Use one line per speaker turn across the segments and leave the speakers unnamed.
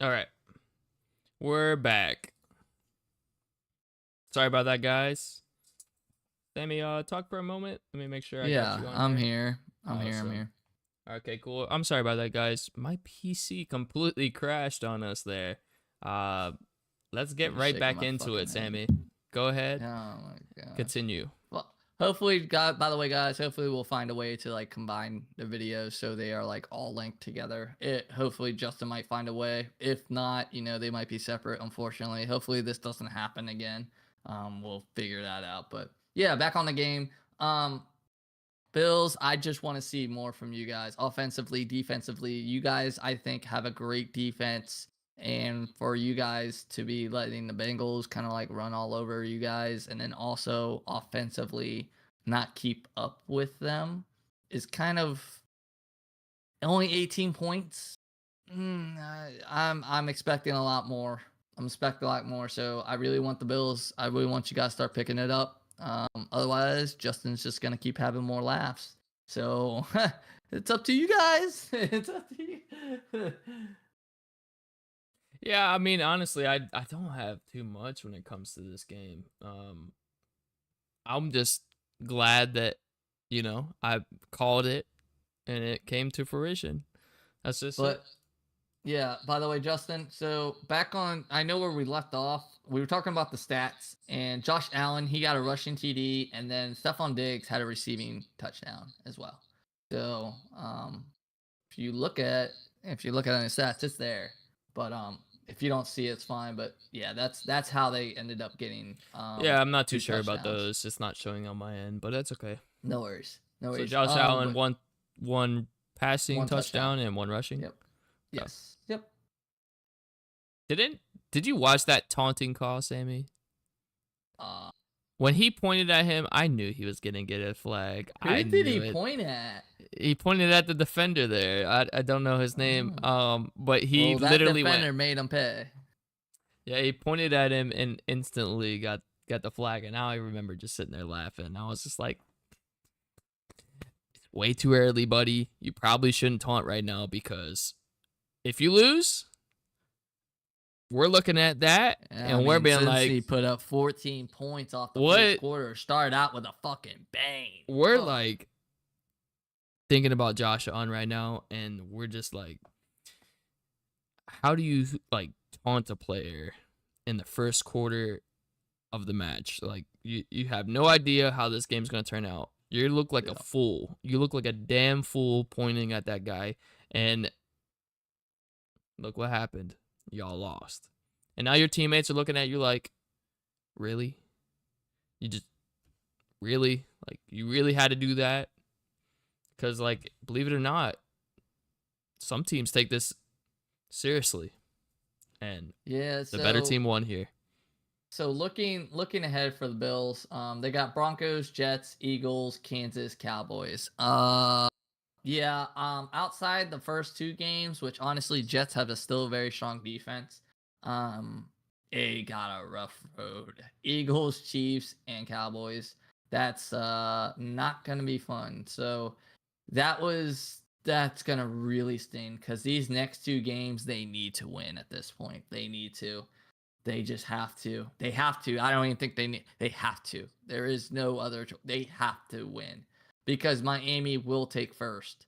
All right, we're back. Sorry about that, guys. Sammy, talk for a moment. Let me make sure I got
Yeah,
you on
I'm
here.
here. I'm here. I'm
Awesome.
here.
Okay, cool. I'm sorry about that, guys. My PC completely crashed on us there. Uh, let's
I'm
get
just
right
shaking
back
my
into
fucking
it,
head.
Sammy. Go ahead.
Oh my gosh.
Continue.
Well, hopefully, God. By the way, guys, hopefully we'll find a way to like combine the videos so they are like all linked together. Hopefully Justin might find a way. If not, they might be separate. Unfortunately, hopefully this doesn't happen again. We'll figure that out. But yeah, back on the game. Bills, I just want to see more from you guys. Offensively, defensively, you guys, I think, have a great defense. And for you guys to be letting the Bengals kind of like run all over you guys, and then also offensively not keep up with them is kind of only 18 points. I'm expecting a lot more. I'm expecting a lot more. So I really want the Bills. I really want you guys to start picking it up. Otherwise, Justin's just gonna keep having more laughs. So it's up to you guys. It's up to you.
Yeah, I mean, honestly, I don't have too much when it comes to this game. I'm just glad that I called it and it came to fruition. That's just it.
But yeah, by the way, Justin, so back on, I know where we left off. We were talking about the stats, and Josh Allen, he got a rushing TD, and then Stephon Diggs had a receiving touchdown as well. So, if you look at any stats, it's there. But if you don't see it, it's fine. But yeah, that's how they ended up getting
Yeah, I'm not too
two
sure about
touchdowns.
those. It's not showing on my end, but that's okay.
No worries, no
So
worries.
Josh Allen
But
one passing
one touchdown.
touchdown and one rushing.
Yep.
Oh.
Yes. Yep.
Did you watch that taunting call, Sammy?
Uh,
When he pointed at him, I knew he was gonna get a flag. I
who did
knew
he
it.
point at?
He pointed at the defender there. I don't know his name. But he
Well, that
literally
defender
went.
made him pay.
Yeah, he pointed at him and instantly got the flag. And now I remember just sitting there laughing. I was just like, it's way too early, buddy. You probably shouldn't taunt right now because if you lose, we're looking at that and we're being like,
he put up 14 points off the
what?
first quarter. Started out with a fucking bang.
We're like thinking about Josh Allen right now, and we're just like, how do you like taunt a player in the first quarter of the match? Like you have no idea how this game's gonna turn out. You look like a fool. You look like a damn fool pointing at that guy, and look what happened. Y'all lost. And now your teammates are looking at you like, really? You just really like you really had to do that? Because like, believe it or not, some teams take this seriously, and the better team won here.
So looking ahead for the Bills, they got Broncos, Jets, Eagles, Kansas, Cowboys. Yeah, outside the first two games, which honestly Jets have still a very strong defense. They got a rough road. Eagles, Chiefs, and Cowboys. That's not gonna be fun. So that's gonna really sting because these next two games they need to win at this point. They need to. They just have to. They have to. I don't even think they need. They have to. There is no other. They have to win because Miami will take first.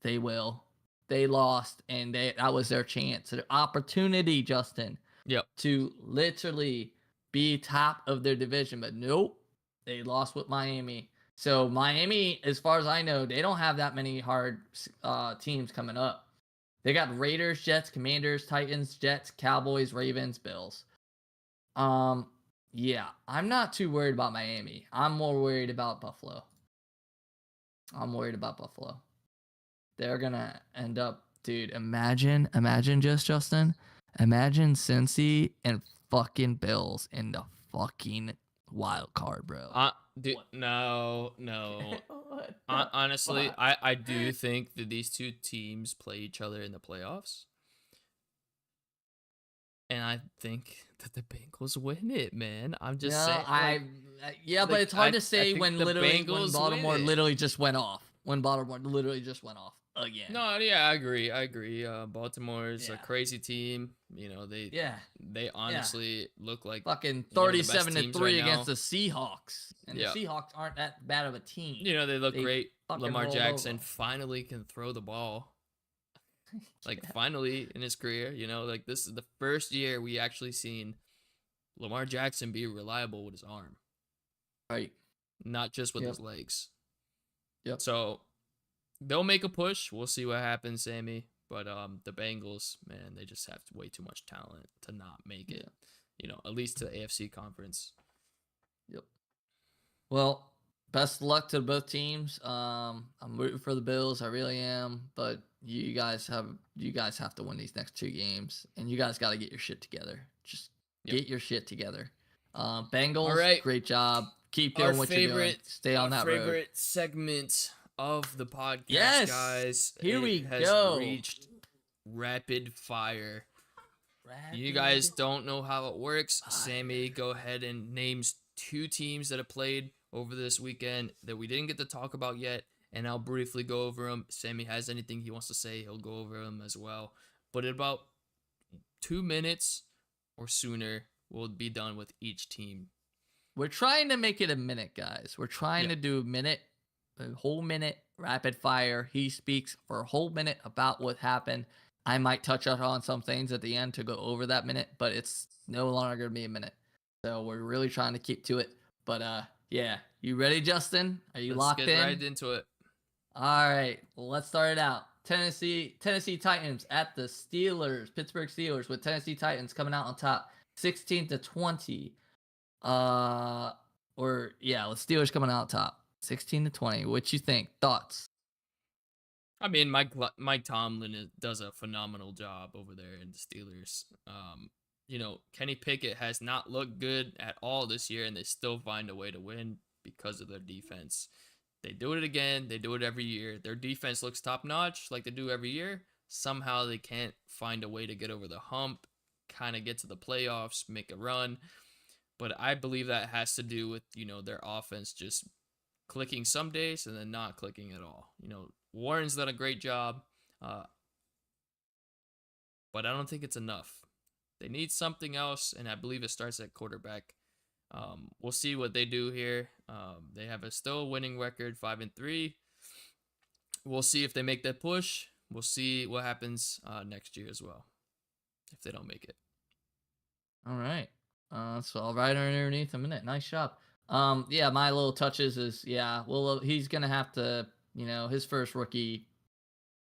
They will. They lost, and that was their chance, their opportunity, Justin.
Yep.
To literally be top of their division, but nope, they lost with Miami. So Miami, as far as I know, they don't have that many hard teams coming up. They got Raiders, Jets, Commanders, Titans, Jets, Cowboys, Ravens, Bills. Yeah, I'm not too worried about Miami. I'm more worried about Buffalo. They're gonna end up, dude. Imagine just Justin. Imagine Cincy and fucking Bills in the fucking wild card, bro.
Dude, no. Honestly, I do think that these two teams play each other in the playoffs. And I think that the Bengals win it, man. I'm just saying.
But it's hard to say when Baltimore literally just went off. When Baltimore literally just went off again.
No, yeah, I agree. Baltimore is a
Yeah.
crazy team. They
Yeah.
honestly look like
Fucking
one of the best
37-3
teams right
against
now.
the Seahawks. And the
Yeah.
Seahawks aren't that bad of a team.
They look
They
great.
fucking
Lamar
rolled over
Jackson
'em.
finally can throw the ball. Like
Yeah.
finally in his career, like this is the first year we actually seen Lamar Jackson be reliable with his arm,
Right.
not just with
Yep.
his legs.
Yep.
So they'll make a push. We'll see what happens, Sammy. But the Bengals, man, they just have way too much talent to not make it. At least to the AFC conference.
Yep. Well, best of luck to both teams. I'm rooting for the Bills. I really am. But you guys have to win these next 2 games, and you guys got to get your shit together. Just get your shit together. Bengals,
All right.
great job. Keep doing what you're doing. Stay on that road.
Our favorite segment of the podcast,
Yes!
guys.
Here we
has
go.
reached rapid fire. You guys don't know how it works. Sammy, go ahead and names 2 teams that have played over this weekend that we didn't get to talk about yet, and I'll briefly go over them. Sammy has anything he wants to say, he'll go over them as well. But in about 2 minutes or sooner, we'll be done with each team.
We're trying to make it a minute, guys. We're trying to do a whole minute rapid fire. He speaks for a whole minute about what happened. I might touch on some things at the end to go over that minute, but it's no longer going to be a minute. So we're really trying to keep to it. But yeah, you ready, Justin? Are you locked in?
Let's get right into it.
All right, let's start it out. Tennessee Titans at the Steelers, Pittsburgh Steelers, with Tennessee Titans coming out on top, 16-20. The Steelers coming out top, 16-20. What you think? Thoughts?
I mean, Mike Tomlin does a phenomenal job over there in the Steelers. Kenny Pickett has not looked good at all this year, and they still find a way to win because of their defense. They do it again. They do it every year. Their defense looks top-notch like they do every year. Somehow they can't find a way to get over the hump, kind of get to the playoffs, make a run. But I believe that has to do with, their offense just clicking some days and then not clicking at all. Warren's done a great job, but I don't think it's enough. They need something else, and I believe it starts at quarterback. We'll see what they do here. They have a still winning record, 5-3. We'll see if they make that push. We'll see what happens next year as well, if they don't make it.
All right. So I'll right underneath a minute. Nice job. My little touches is, he's going to have to, his first rookie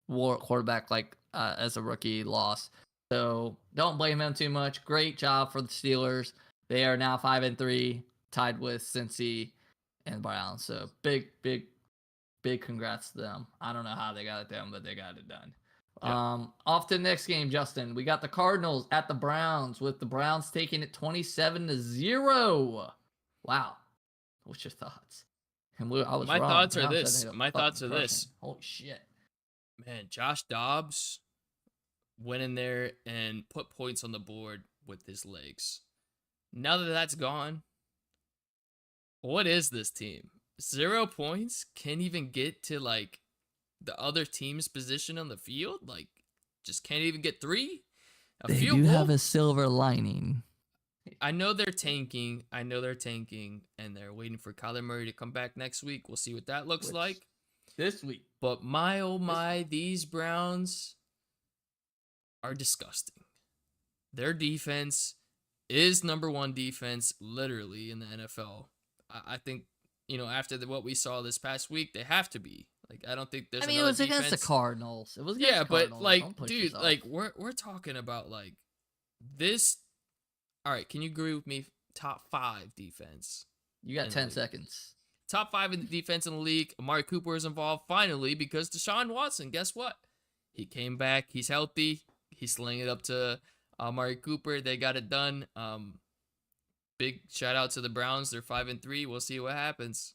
quarterback, as a rookie loss. So don't blame him too much. Great job for the Steelers. They are now 5-3, tied with Cincy and Browns. So big congrats to them. I don't know how they got it done, but they got it done. Yeah. Off to the next game, Justin. We got the Cardinals at the Browns, with the Browns taking it 27-0. Wow. What's your thoughts? And
My thoughts are this.
Holy shit.
Man, Josh Dobbs went in there and put points on the board with his legs. Now that that's gone, what is this team? 0 points? Can't even get to, the other team's position on the field? Just can't even get 3?
They do have a silver lining.
I know they're tanking, and they're waiting for Kyler Murray to come back next week. We'll see what that looks like.
This week.
But my, oh my, these Browns are disgusting. Their defense is number 1 defense, literally, in the NFL. I think, after what we saw this past week, they have to be. I don't think there's.
It was against the Cardinals. It was against the Cardinals.
But dude, we're talking about this. All right, can you agree with me? Top 5 defense.
You got 10 seconds.
Top 5 in the defense in the league. Amari Cooper is involved finally because Deshaun Watson. Guess what? He came back. He's healthy. He's slinging it up to Amari Cooper. They got it done. Big shout out to the Browns. They're 5-3. We'll see what happens.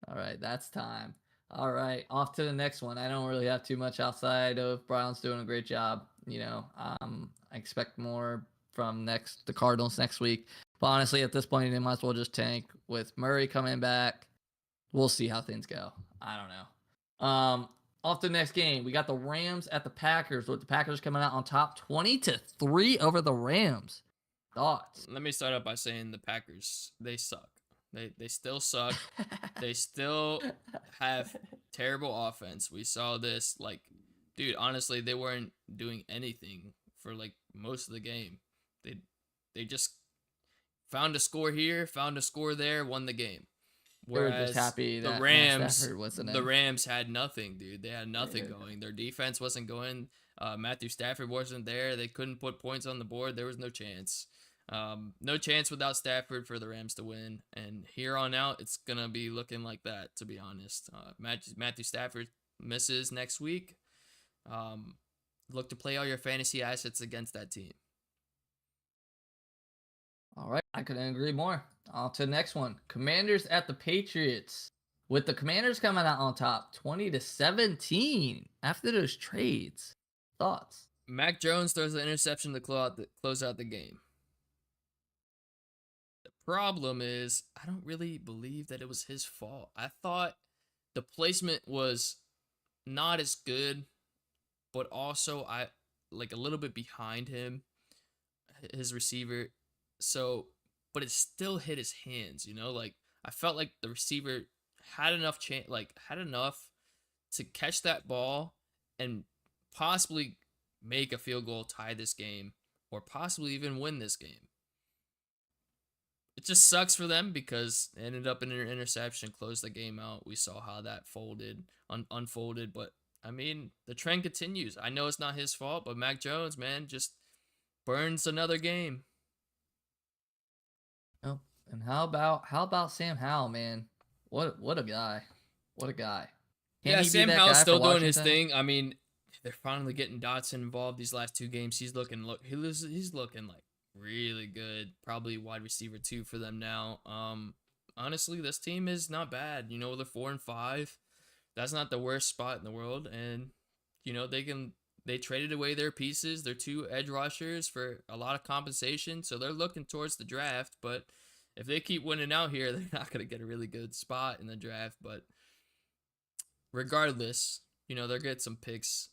All right, that's time. All right, off to the next one. I don't really have too much outside of Browns doing a great job. I expect more from the Cardinals next week. But honestly, at this point, they might as well just tank with Murray coming back. We'll see how things go. I don't know. Off to the next game, we got the Rams at the Packers, with the Packers coming out on top 20-3 over the Rams. Thoughts?
Let me start out by saying the Packers, they suck. They still suck. They still have terrible offense. We saw this, like, dude, honestly, they weren't doing anything for like most of the game. They just found a score here, found a score there, won the game.
They were just
Whereas
happy
the
that Matt
Rams,
Stafford wasn't
the
in.
Rams had nothing, dude. They had nothing
Yeah.
going. Their defense wasn't going. Matthew Stafford wasn't there. They couldn't put points on the board. There was no chance. No chance without Stafford for the Rams to win. And here on out, it's gonna be looking like that. To be honest, Matthew Stafford misses next week. Look to play all your fantasy assets against that team.
All right, I couldn't agree more. On to the next one. Commanders at the Patriots. With the Commanders coming out on top 20-17 after those trades. Thoughts?
Mac Jones throws an interception to close out the game. The problem is, I don't really believe that it was his fault. I thought the placement was not as good, but also I like a little bit behind him, his receiver. So, but it still hit his hands, you know? Like I felt like the receiver had enough had enough to catch that ball and possibly make a field goal, tie this game, or possibly even win this game. It just sucks for them because it ended up in an interception, closed the game out. We saw how that unfolded, but I mean, the trend continues. I know it's not his fault, but Mac Jones, man, just burns another game.
Oh, and how about Sam Howell, man? What a guy. What a guy. Can
Yeah,
he be
Sam
that
Howell's
guy for
still doing his
Washington?
thing. I mean, they're finally getting Dotson involved these last two games. He's looking like really good. Probably wide receiver 2 for them now. Honestly, this team is not bad. You know, they're 4-5. That's not the worst spot in the world, and you know they traded away their pieces, their 2 edge rushers for a lot of compensation, so they're looking towards the draft. But if they keep winning out here, they're not going to get a really good spot in the draft. But regardless, you know, they'll get some picks.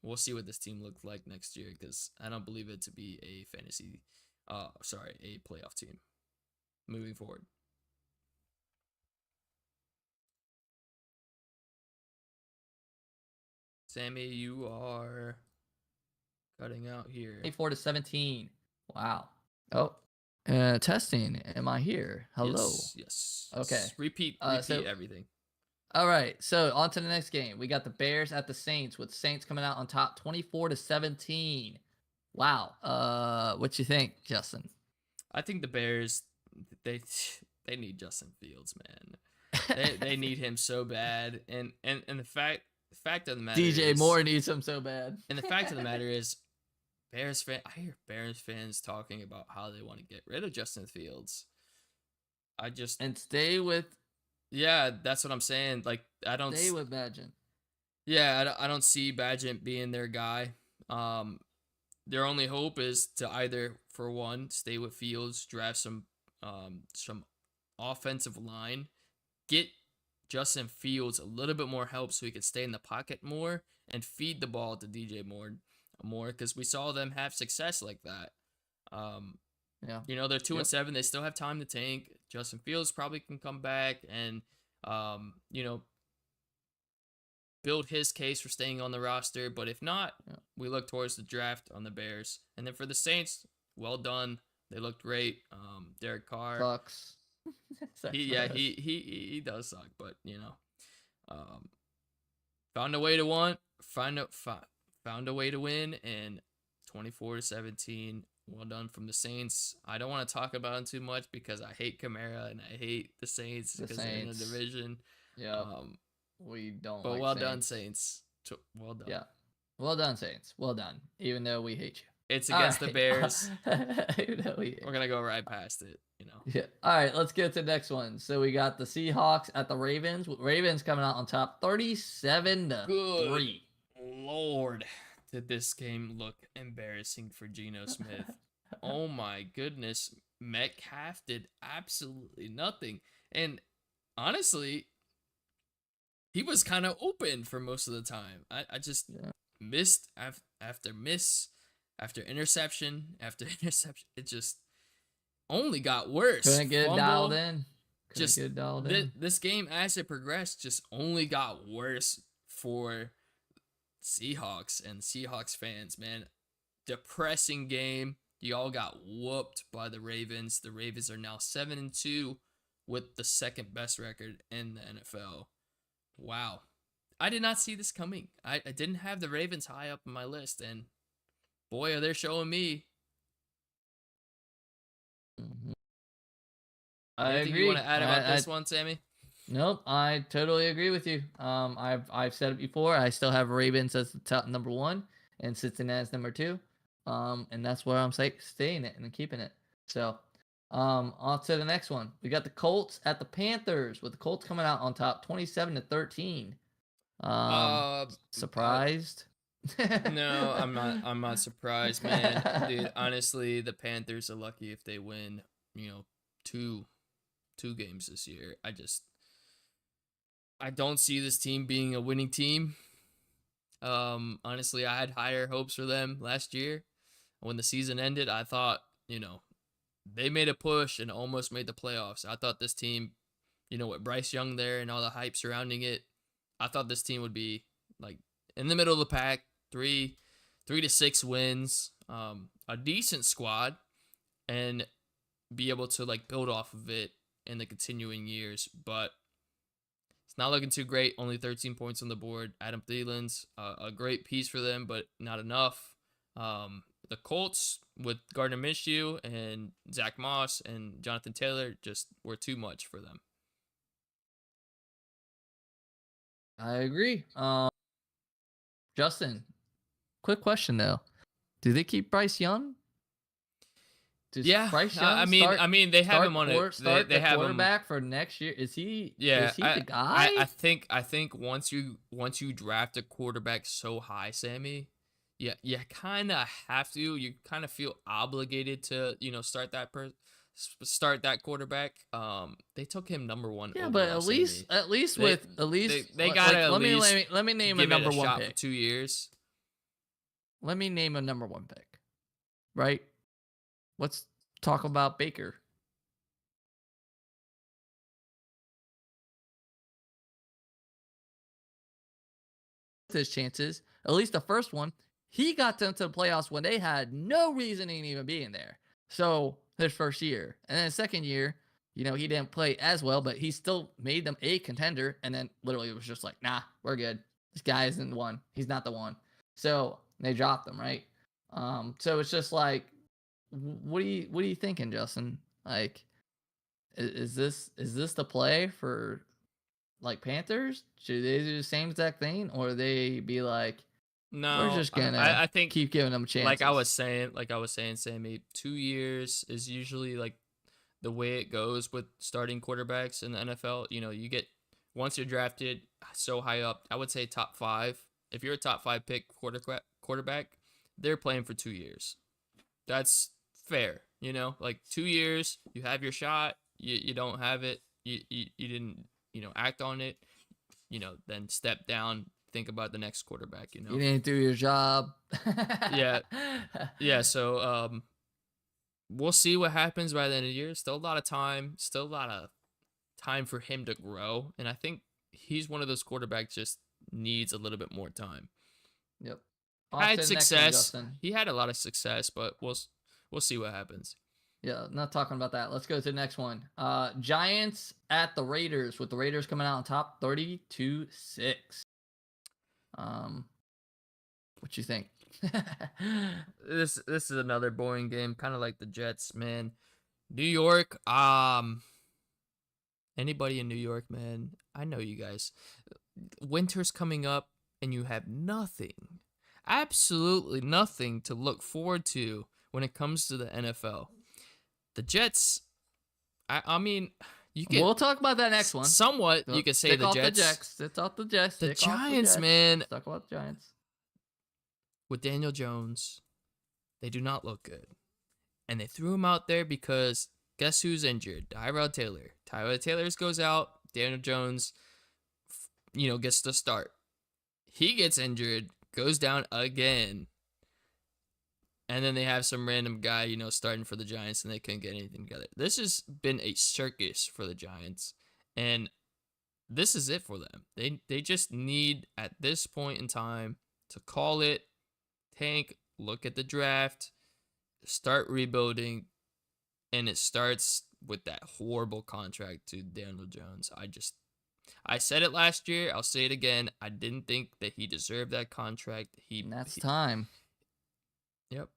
We'll see what this team looks like next year because I don't believe it to be a playoff team moving forward. Sammy, you are cutting out here.
24-17. Wow. Oh, testing. Am I here? Hello.
Yes.
Okay.
Repeat
So
everything.
all right. So on to the next game. We got the Bears at the Saints, with Saints coming out on top 24-17. Wow. What you think, Justin?
I think the Bears, they need Justin Fields, man. They need him so bad, and the fact of the matter
DJ
is,
Moore needs him so bad.
and the fact of the matter is, I hear Bears fans talking about how they want to get rid of Justin Fields.
And stay with
Yeah, that's what I'm saying. Like I don't
Badgett.
Yeah, I don't see Badgett being their guy. Their only hope is to either, for one, stay with Fields, draft some offensive line, get Justin Fields a little bit more help so he could stay in the pocket more and feed the ball to DJ Moore because we saw them have success like that.
Yeah.
You know, they're 2-7. They still have time to tank. Justin Fields probably can come back and, you know, build his case for staying on the roster. But if not, we look towards the draft on the Bears. And then for the Saints, well done. They looked great. Derek Carr
Sucks.
he does suck, but you know, found a way to win, and 24-17. Well done from the Saints. I don't want to talk about them too much because I hate Kamara and I hate the Saints because they're in a division.
Yeah. We don't.
But
like
well
Saints.
done, Saints. Well done.
Yeah. Well done, Saints. Well done. Even though we hate you.
It's against the Bears.
Even though we hate
We're gonna go right past it. You know.
Yeah. All right. Let's get to the next one. So we got the Seahawks at the Ravens. Ravens coming out on top, 37-3.
Good Lord, did this game look embarrassing for Geno Smith? Oh my goodness, Metcalf did absolutely nothing, and honestly, he was kind of open for most of the time. I just missed after miss after interception after interception. It just only got worse.
Couldn't get it dialed in.
Just this game as it progressed just only got worse for Seahawks and Seahawks fans, man. Depressing game. Y'all got whooped by the Ravens. The Ravens are now 7-2 with the second best record in the NFL. Wow. I did not see this coming. I didn't have the Ravens high up on my list, and boy, are they showing me.
I
Anything
agree.
you want to add about this one, Sammy?
Nope, I totally agree with you. I've said it before. I still have Ravens as the top number 1 and Cincinnati as number 2. And that's where I'm staying it and keeping it. So, on to the next one. We got the Colts at the Panthers, with the Colts coming out on top, 27-13. Surprised?
No, I'm not surprised, man. Dude, honestly, the Panthers are lucky if they win, two games this year. I don't see this team being a winning team. Honestly, I had higher hopes for them last year. When the season ended, I thought, they made a push and almost made the playoffs. I thought this team, with Bryce Young there and all the hype surrounding it, I thought this team would be like in the middle of the pack, 3 to 6 wins, a decent squad, and be able to like build off of it in the continuing years. But it's not looking too great. Only 13 points on the board. Adam Thielen's a great piece for them, but not enough. The Colts with Gardner Minshew and Zach Moss and Jonathan Taylor just were too much for them.
I agree. Justin, quick question though. Do they keep Bryce Young?
Bryce Young I mean, they have him on it. They have
quarterback him for next year. Is he?
Yeah,
is he the guy?
I think once you draft a quarterback so high, Sammy, you kind of have to. You kind of feel obligated to start that quarterback. They took him number 1.
Yeah,
overall,
but at least
they gotta
let me name a number 1 pick.
For 2 years.
Let me name a number 1 pick. Right. Let's talk about Baker. His chances, at least the first one, he got them to the playoffs when they had no reasoning even being there. So his first year, and then second year, he didn't play as well, but he still made them a contender. And then literally it was just like, nah, we're good. This guy isn't the one. He's not the one. So they dropped him, right? So it's just like, what are you thinking, Justin? Like, is this the play for like Panthers? Should they do the same exact thing, or they be like,
no,
we're just gonna
I think
keep giving them a chance?
Like I was saying, Sammy, 2 years is usually like the way it goes with starting quarterbacks in the NFL. You get, once you're drafted so high up, I would say top 5. If you're a top 5 pick quarterback, they're playing for 2 years. That's fair, like 2 years, you have your shot. You don't have it. You didn't, act on it. Then step down. Think about the next quarterback. You
didn't do your job.
Yeah. So we'll see what happens by the end of the year. Still a lot of time. Still a lot of time for him to grow, and I think he's one of those quarterbacks just needs a little bit more time.
Yep.
Had success. He had a lot of success, but we'll see what happens.
Yeah, not talking about that. Let's go to the next one. Giants at the Raiders, with the Raiders coming out on top, 30-6. What you think?
This is another boring game, kind of like the Jets, man. New York, anybody in New York, man, I know you guys. Winter's coming up, and you have nothing, absolutely nothing to look forward to when it comes to the NFL. The Jets, I mean, you can.
We'll talk about that next one.
Somewhat, you could say the Jets.
Stick off the Jets.
The Giants, man.
Let's talk about the Giants.
With Daniel Jones, they do not look good. And they threw him out there because guess who's injured? Tyrod Taylor. Tyrod Taylor goes out. Daniel Jones gets the start. He gets injured, goes down again. And then they have some random guy, starting for the Giants, and they couldn't get anything together. This has been a circus for the Giants, and this is it for them. They just need, at this point in time, to call it, tank, look at the draft, start rebuilding, and it starts with that horrible contract to Daniel Jones. I said it last year. I'll say it again. I didn't think that he deserved that contract.
Time.
Yep.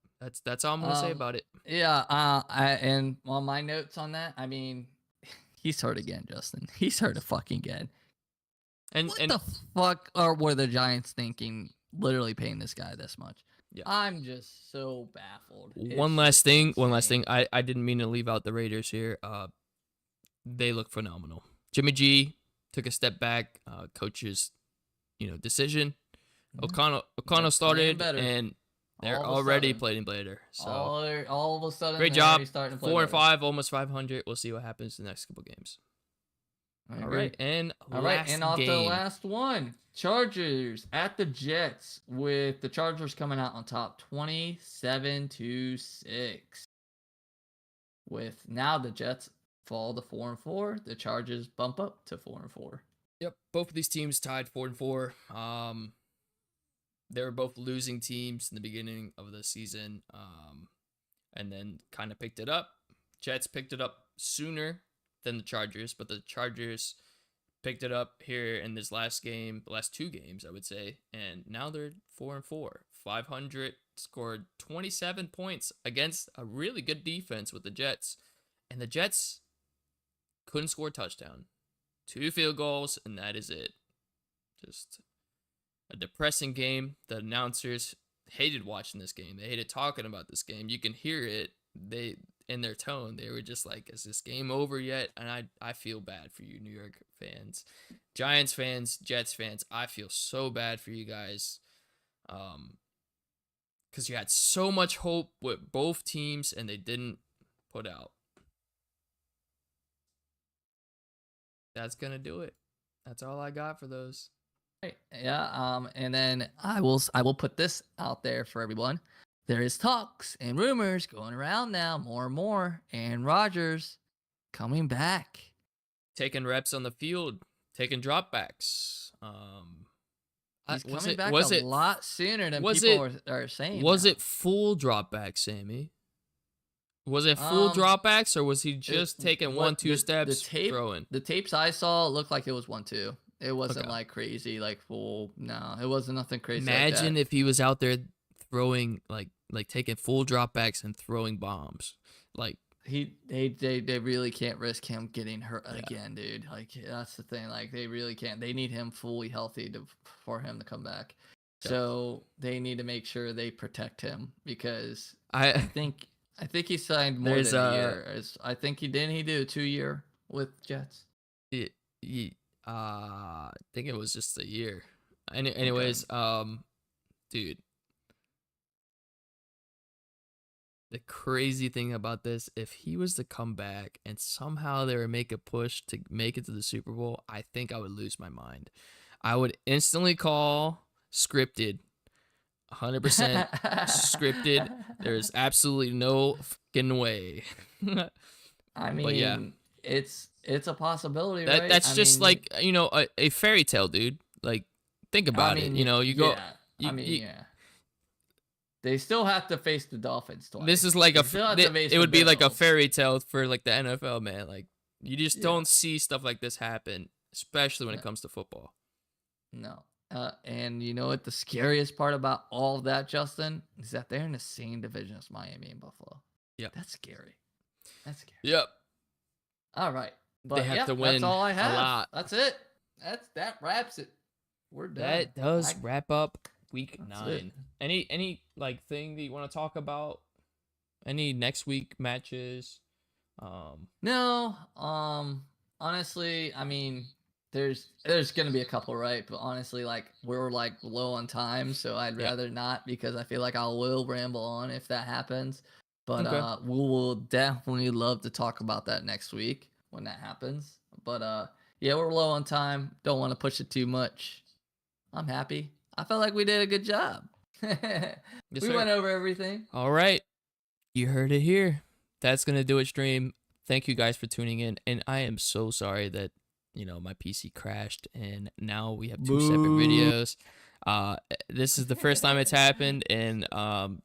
That's all I'm gonna say about it.
Yeah. And on my notes on that, I mean, he's hurt again, Justin. He's hurt fucking again.
And
what the fuck were the Giants thinking? Literally paying this guy this much. Yeah. I'm just so baffled.
One last thing. I didn't mean to leave out the Raiders here. They look phenomenal. Jimmy G took a step back. Coach's, decision. O'Connell started, and they're already playing better. So
all of a sudden,
great job. 4-5, almost 500. We'll see what happens in the next couple games. All right, and
off the last one, Chargers at the Jets, with the Chargers coming out on top, 27-6. With now the Jets fall to 4-4, the Chargers bump up to 4-4.
Yep, both of these teams tied 4-4. They were both losing teams in the beginning of the season, and then kind of picked it up. Jets picked it up sooner than the Chargers, but the Chargers picked it up here in this last game, the last two games, I would say, and now they're 4-4. 500, scored 27 points against a really good defense with the Jets, and the Jets couldn't score a touchdown. 2 field goals, and that is it. Just a depressing game. The announcers hated watching this game. They hated talking about this game. You can hear it. In their tone, they were just like, is this game over yet? And I feel bad for you, New York fans, Giants fans, Jets fans. I feel so bad for you guys, because you had so much hope with both teams and they didn't put out. That's gonna do it. That's all I got for those.
Right. Yeah. And then I will put this out there for everyone. There is talks and rumors going around now, more and more. Aaron Rodgers coming back,
taking reps on the field, taking dropbacks.
He's coming back a lot sooner than people are saying.
Was it full dropbacks, Sammy? Was it full dropbacks, or was he just taking 1-2 steps throwing?
The tapes I saw looked like it was 1-2. It wasn't like crazy, like full. No, it wasn't nothing crazy.
Imagine if he was out there throwing like taking full dropbacks and throwing bombs. Like
they really can't risk him getting hurt again, dude. Like that's the thing. Like they really can't. They need him fully healthy for him to come back. Yeah. So they need to make sure they protect him, because I think he signed more than a year. I think he do a 2-year with Jets.
I think it was just a year. Anyways, dude. The crazy thing about this, if he was to come back and somehow they would make a push to make it to the Super Bowl, I think I would lose my mind. I would instantly call scripted. 100% scripted. There's absolutely no fucking way.
I mean, but yeah, it's a possibility, right?
That's just like, a fairy tale, dude. Like, think about it. You go.
Yeah. They still have to face the Dolphins twice.
This is like it would be like a fairy tale for like the NFL, man. Like, you just don't see stuff like this happen, especially when it comes to football.
No. And you know what the scariest part about all of that, Justin, is that they're in the same division as Miami and Buffalo.
Yeah.
That's scary.
Yep.
All right.
But they have to win.
That's all I have.
A lot.
That's it. That wraps it. We're done.
That does wrap up week 9. Any like thing that you want to talk about? Any next week matches?
No. Honestly, I mean, there's gonna be a couple, right? But honestly, like, we're like low on time, so I'd rather not, because I feel like I will ramble on if that happens. But we will definitely love to talk about that next week when that happens. But Yeah, we're low on time. Don't want to push it too much. I'm happy. I felt like we did a good job.
Yes,
We
sir.
went over everything.
All right. You heard it here. That's going to do it, stream. Thank you guys for tuning in. And I am so sorry that, my PC crashed and now we have two separate videos. This is the first time it's happened. And,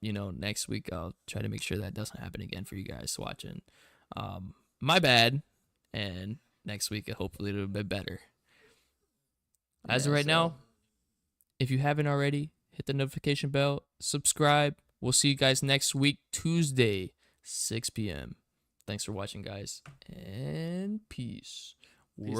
next week I'll try to make sure that doesn't happen again for you guys watching. My bad. And next week, hopefully it'll be better. As of right now, if you haven't already, hit the notification bell, subscribe. We'll see you guys next week, Tuesday, 6 p.m. Thanks for watching, guys, and peace.
Peace